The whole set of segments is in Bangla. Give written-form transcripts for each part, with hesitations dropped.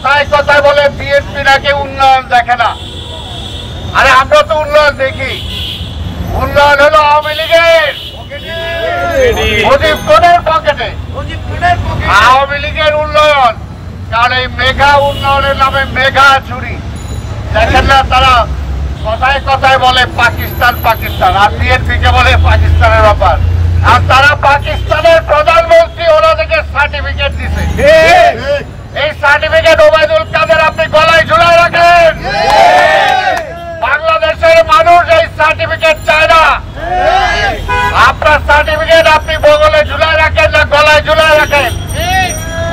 কথায় কথায় বলে বিএনপি নাকি উন্নয়ন দেখে না। আরে আমরা তো উন্নয়ন দেখি। উন্নয়ন হলো আওয়ামী লীগের মুজিব কোণের পকেটে, আওয়ামী লীগের উন্নয়ন। কারণ এই মেঘা উন্নয়নের নামে মেঘা চুরি দেখেন না, তারা কথায় কথায় বলে পাকিস্তান পাকিস্তান, আর বিএনপি কে বলে পাকিস্তানের ব্যাপার। আর তারা পাকিস্তানের প্রধানমন্ত্রী ওনাদেরকে সার্টিফিকেট দিছে। এই সার্টিফিকেট ওবায়দুল কাদের আপনি গলায় ঝুলায় রাখেন। বাংলাদেশের মানুষ এই সার্টিফিকেট চায় না। আপনার সার্টিফিকেট আপনি বগলে ঝুলায় রাখেন না গলায় ঝুলায় রাখেন।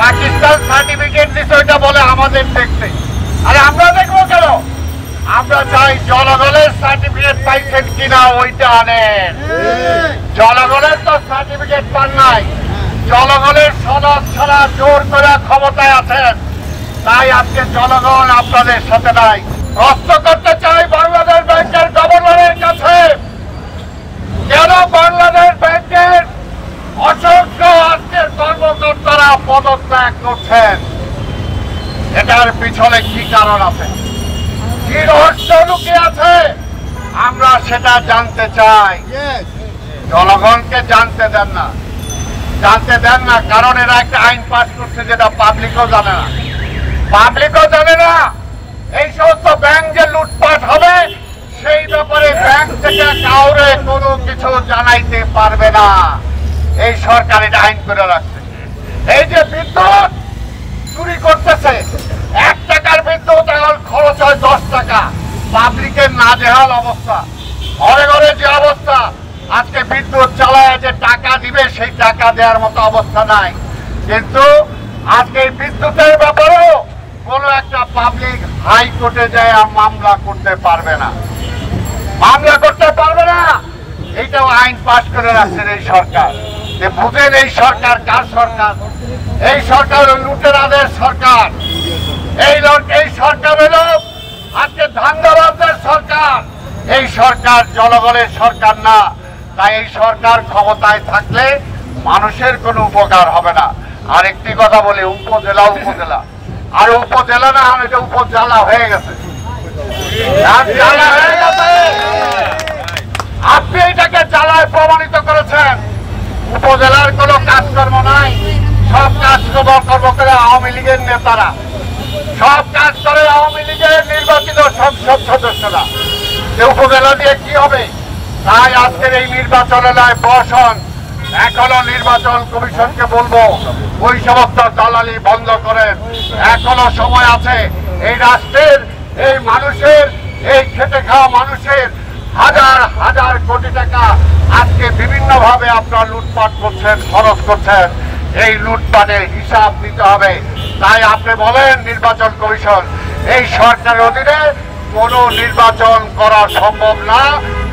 পাকিস্তান সার্টিফিকেট দিচ্ছে ওইটা বলে আমাদের দেখতে। আরে আমরা দেখবো কেন? আমরা চাই জনগণের সার্টিফিকেট পাইছেন কিনা ওইটা আনেন। জনগণের তো সার্টিফিকেট পান নাই, জনগণের সনদ ছাড়া জোর করে ক্ষমতায় আছেন, তাই আজকে জনগণ আপনাদের সাথে নাই। প্রশ্ন করতে চাই বাংলাদেশ ব্যাংকের গভর্নরের কাছে, কেন বাংলাদেশ ব্যাংকের অসংখ্য আজকের কর্মকর্তারা পদত্যাগ করছেন? এটার পিছনে কি কারণ আছে, কি রহস্য লুকিয়ে আছে? আমরা সেটা জানতে চাই। জনগণকে জানতে দেন না, জানতে দেন না, কারণ এরা একটা আইন পাস করছে যেটা পাবলিকও জানে না। পাবলিকও জানে না এই সমস্ত ব্যাংক যে লুটপাট হবে সেই ব্যাপারে ব্যাংক থেকে কাউরে কোনো কিছু জানাইতে পারবে না। এই সরকার এটা আইন করে রাখছে। এই যে বিদ্যুৎ চুরি করতেছে, 1 টাকার বিদ্যুৎ এখন খরচ হয় 10 টাকা। পাবলিকের নাজেহাল অবস্থা, ঘরে ঘরে যে অবস্থা, আজকে বিদ্যুৎ চালায় যে টাকা দিবে সেই টাকা দেওয়ার মতো অবস্থা নাই। কিন্তু আজকে এই বিদ্যুতের ব্যাপারেও কোন একটা পাবলিক হাইকোর্টে যায় মামলা করতে পারবে না, মামলা করতে পারবে না। এইটাও আইন পাস করে রাখছেন এই সরকার। বুঝেন এই সরকার কার সরকার? এই সরকার লুটেরাদের সরকার। এই সরকার হলো আজকে ধান্দাবাজদের সরকার। এই সরকার জনগণের সরকার না। তাই এই সরকার ক্ষমতায় থাকলে মানুষের কোনো উপকার হবে না। আর একটি কথা বলি, উপজেলা উপজেলা আর উপজেলা না, এটা উপজেলা হয়ে গেছে। আপনি এটাকে জ্বালায় প্রমাণিত করেছেন। উপজেলার কোনো কাজকর্ম নাই, সব কাজকর্ম করে আওয়ামী লীগের নেতারা, সব কাজ করে আওয়ামী লীগের নির্বাচিত সংসদ সদস্যরা। উপজেলা দিয়ে কি হবে? তাই আজকের এই নির্বাচনে নয় বসন, এখনো নির্বাচন কমিশনকে বলবো ওই সমস্ত দালালি বন্ধ করেন। এখনো সময় আছে। এই রাষ্ট্রের, এই মানুষের, এই খেটে খাওয়া মানুষের হাজার হাজার কোটি টাকা আজকে বিভিন্ন ভাবে আপনারা লুটপাট করছেন, খরচ করছেন। এই লুটপাটের হিসাব দিতে হবে। তাই আপনি বলেন নির্বাচন কমিশন, এই সরকারের অধীনে কোনো নির্বাচন করা সম্ভব না,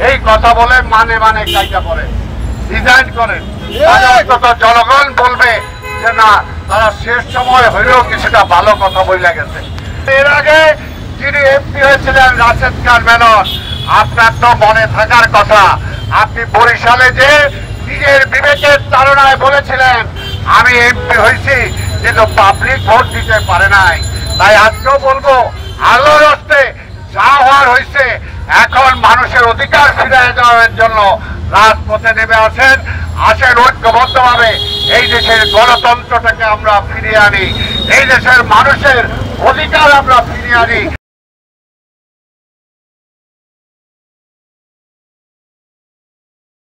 এই কথা বলে মানে মানে কাইটা করে ডিজাইন করেন। জনগণ বলবে যে না, তারা শেষ সময় হইলেও কিছুটা ভালো কথা বলে গেছে। এর আগে যিনি এমপি হয়েছিলেন রাশেদ খান মেনন, আপনার তো মনে থাকার কথা, আপনি বরিশালে যে নিজের বিবেকের তাড়নায় বলেছিলেন আমি এমপি হয়েছি, কিন্তু পাবলিক ভোট দিতে পারে নাই। তাই আজকেও বলবো আল্লাহর হস্তে যা হওয়ার হয়েছে, এখন মানুষের অধিকার ফিরে দেওয়ার জন্য রাজপথে নেমে আসেন। ঐক্যবদ্ধভাবে এই দেশের গণতন্ত্রটাকে আমরা ফিরিয়ে আনি, এই দেশের মানুষের অধিকার আমরা ফিরিয়ে আনি।